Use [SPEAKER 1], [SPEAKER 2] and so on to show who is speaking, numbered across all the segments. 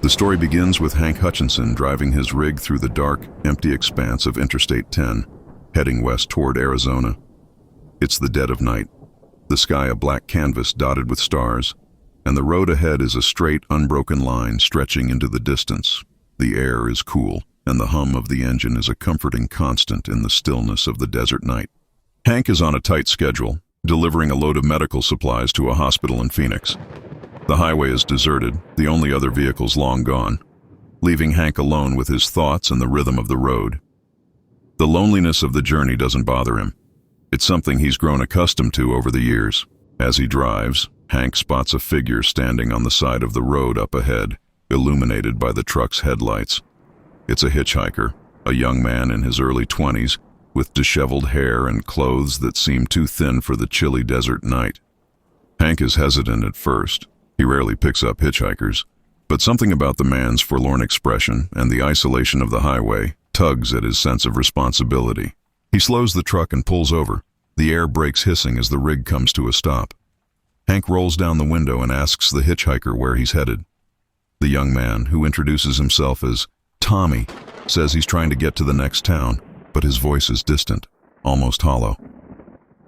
[SPEAKER 1] The story begins with Hank Hutchinson driving his rig through the dark, empty expanse of Interstate 10, heading west toward Arizona. It's the dead of night, the sky a black canvas dotted with stars, and the road ahead is a straight, unbroken line stretching into the distance. The air is cool, and the hum of the engine is a comforting constant in the stillness of the desert night. Hank is on a tight schedule, delivering a load of medical supplies to a hospital in Phoenix. The highway is deserted, the only other vehicles long gone, leaving Hank alone with his thoughts and the rhythm of the road. The loneliness of the journey doesn't bother him. It's something he's grown accustomed to over the years. As he drives, Hank spots a figure standing on the side of the road up ahead, illuminated by the truck's headlights. It's a hitchhiker, a young man in his early 20s, with disheveled hair and clothes that seem too thin for the chilly desert night. Hank is hesitant at first. He rarely picks up hitchhikers, but something about the man's forlorn expression and the isolation of the highway tugs at his sense of responsibility. He slows the truck and pulls over. The air brakes hissing as the rig comes to a stop. Hank rolls down the window and asks the hitchhiker where he's headed. The young man, who introduces himself as Tommy, says he's trying to get to the next town, but his voice is distant, almost hollow.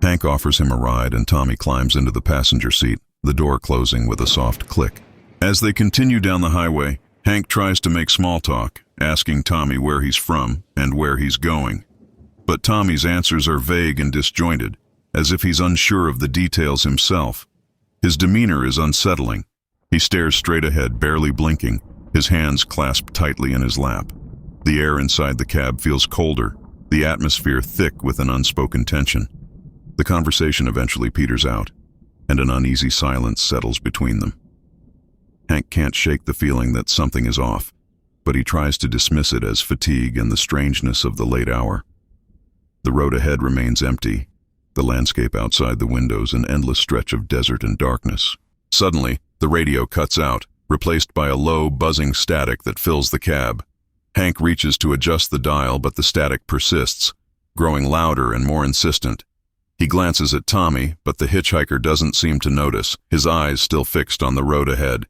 [SPEAKER 1] Hank offers him a ride and Tommy climbs into the passenger seat, the door closing with a soft click. As they continue down the highway, Hank tries to make small talk, asking Tommy where he's from and where he's going. But Tommy's answers are vague and disjointed, as if he's unsure of the details himself. His demeanor is unsettling. He stares straight ahead, barely blinking, his hands clasped tightly in his lap. The air inside the cab feels colder, the atmosphere thick with an unspoken tension. The conversation eventually peters out, and an uneasy silence settles between them. Hank can't shake the feeling that something is off, but he tries to dismiss it as fatigue and the strangeness of the late hour. The road ahead remains empty, the landscape outside the windows an endless stretch of desert and darkness. Suddenly, the radio cuts out, replaced by a low, buzzing static that fills the cab. Hank reaches to adjust the dial, but the static persists, growing louder and more insistent. He glances at Tommy, but the hitchhiker doesn't seem to notice, his eyes still fixed on the road ahead.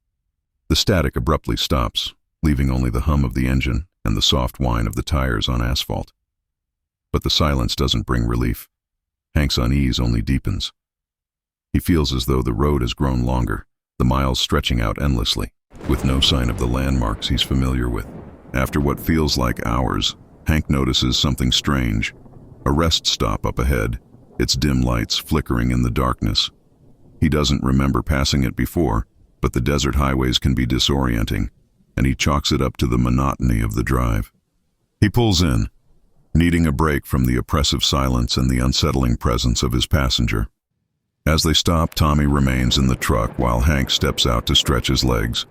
[SPEAKER 1] The static abruptly stops, leaving only the hum of the engine and the soft whine of the tires on asphalt. But the silence doesn't bring relief. Hank's unease only deepens. He feels as though the road has grown longer, the miles stretching out endlessly, with no sign of the landmarks he's familiar with. After what feels like hours, Hank notices something strange. A rest stop up ahead, its dim lights flickering in the darkness. He doesn't remember passing it before, but the desert highways can be disorienting, and he chalks it up to the monotony of the drive. He pulls in, needing a break from the oppressive silence and the unsettling presence of his passenger. As they stop, Tommy remains in the truck while Hank steps out to stretch his legs.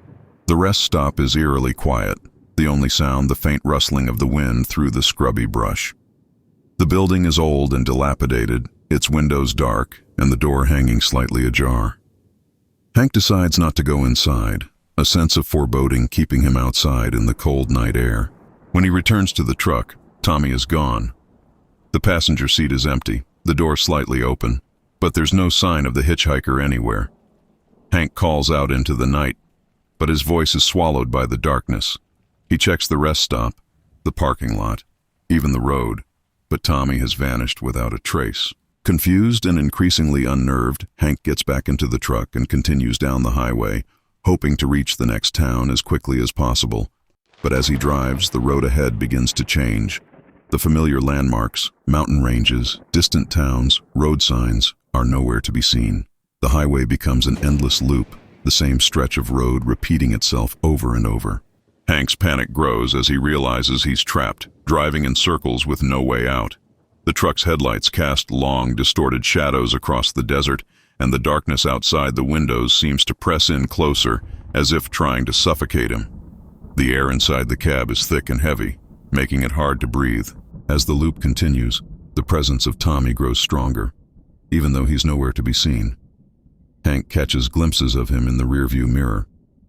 [SPEAKER 1] The rest stop is eerily quiet, the only sound the faint rustling of the wind through the scrubby brush. The building is old and dilapidated, its windows dark, and the door hanging slightly ajar. Hank decides not to go inside, a sense of foreboding keeping him outside in the cold night air. When he returns to the truck, Tommy is gone. The passenger seat is empty, the door slightly open, but there's no sign of the hitchhiker anywhere. Hank calls out into the night, but his voice is swallowed by the darkness. He checks the rest stop, the parking lot, even the road, but Tommy has vanished without a trace. Confused and increasingly unnerved, Hank gets back into the truck and continues down the highway, hoping to reach the next town as quickly as possible. But as he drives, the road ahead begins to change. The familiar landmarks, mountain ranges, distant towns, road signs are nowhere to be seen. The highway becomes an endless loop, the same stretch of road repeating itself over and over. Hank's panic grows as he realizes he's trapped, driving in circles with no way out. The truck's headlights cast long, distorted shadows across the desert, and the darkness outside the windows seems to press in closer, as if trying to suffocate him. The air inside the cab is thick and heavy, making it hard to breathe. As the loop continues, the presence of Tommy grows stronger, even though he's nowhere to be seen. Hank catches glimpses of him in the rearview mirror,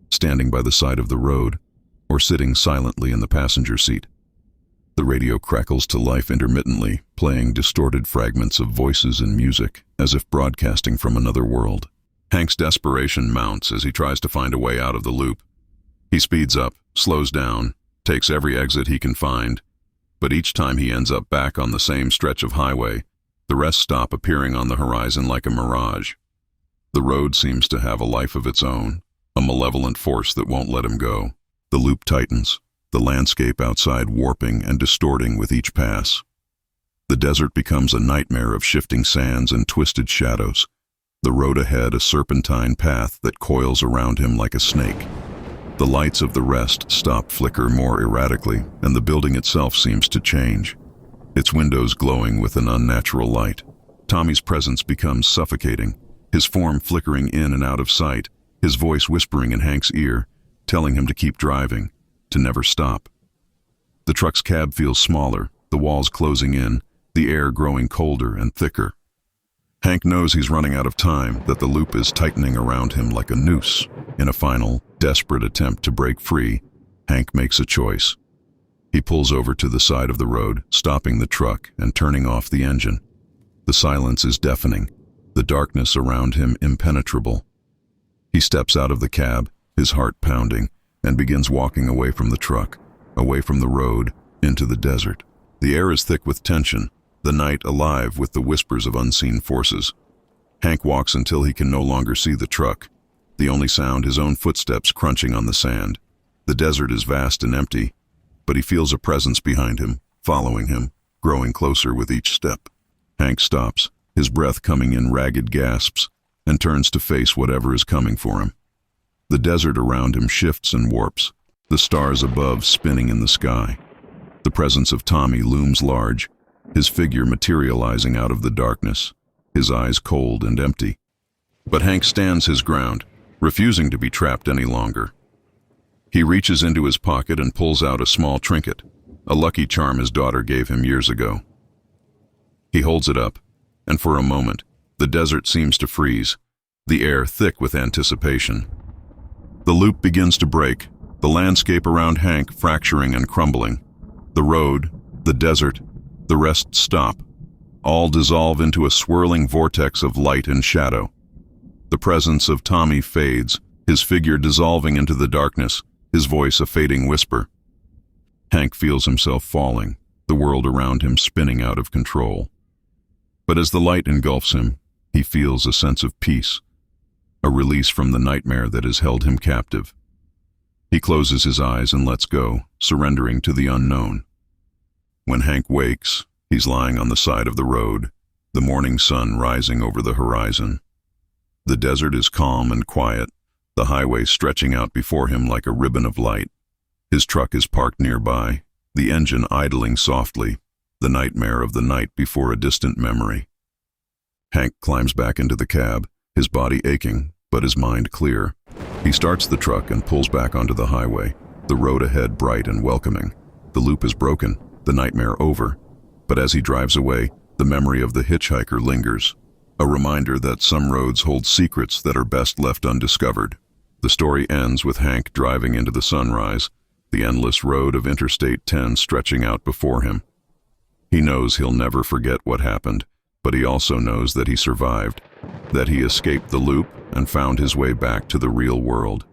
[SPEAKER 1] standing by the side of the road, or sitting silently in the passenger seat. The radio crackles to life intermittently, playing distorted fragments of voices and music, as if broadcasting from another world. Hank's desperation mounts as he tries to find a way out of the loop. He speeds up, slows down, takes every exit he can find, but each time he ends up back on the same stretch of highway. The rest stop appearing on the horizon like a mirage. The road seems to have a life of its own, a malevolent force that won't let him go. The loop tightens, the landscape outside warping and distorting with each pass. The desert becomes a nightmare of shifting sands and twisted shadows. The road ahead a serpentine path that coils around him like a snake. The lights of the rest stop flicker more erratically, and the building itself seems to change, its windows glowing with an unnatural light. Tommy's presence becomes suffocating, his form flickering in and out of sight, his voice whispering in Hank's ear, telling him to keep driving, to never stop. The truck's cab feels smaller, the walls closing in, the air growing colder and thicker. Hank knows he's running out of time, that the loop is tightening around him like a noose. In a final, desperate attempt to break free, Hank makes a choice. He pulls over to the side of the road, stopping the truck and turning off the engine. The silence is deafening, the darkness around him impenetrable. He steps out of the cab, his heart pounding, and begins walking away from the truck, away from the road, into the desert. The air is thick with tension, the night alive with the whispers of unseen forces. Hank walks until he can no longer see the truck, the only sound his own footsteps crunching on the sand. The desert is vast and empty, but he feels a presence behind him, following him, growing closer with each step. Hank stops, his breath coming in ragged gasps, and turns to face whatever is coming for him. The desert around him shifts and warps, the stars above spinning in the sky. The presence of Tommy looms large, his figure materializing out of the darkness, his eyes cold and empty. But Hank stands his ground, refusing to be trapped any longer. He reaches into his pocket and pulls out a small trinket, a lucky charm his daughter gave him years ago. He holds it up, and for a moment, the desert seems to freeze, the air thick with anticipation. The loop begins to break, the landscape around Hank fracturing and crumbling. The road, the desert, the rest stop, all dissolve into a swirling vortex of light and shadow. The presence of Tommy fades, his figure dissolving into the darkness, his voice a fading whisper. Hank feels himself falling, the world around him spinning out of control. But as the light engulfs him, he feels a sense of peace, a release from the nightmare that has held him captive. He closes his eyes and lets go, surrendering to the unknown. When Hank wakes, he's lying on the side of the road, the morning sun rising over the horizon. The desert is calm and quiet, the highway stretching out before him like a ribbon of light. His truck is parked nearby, the engine idling softly, the nightmare of the night before a distant memory. Hank climbs back into the cab, his body aching, but his mind clear. He starts the truck and pulls back onto the highway, the road ahead bright and welcoming. The loop is broken, the nightmare over. But as he drives away, the memory of the hitchhiker lingers, a reminder that some roads hold secrets that are best left undiscovered. The story ends with Hank driving into the sunrise, the endless road of Interstate 10 stretching out before him. He knows he'll never forget what happened, but he also knows that he survived, that he escaped the loop and found his way back to the real world.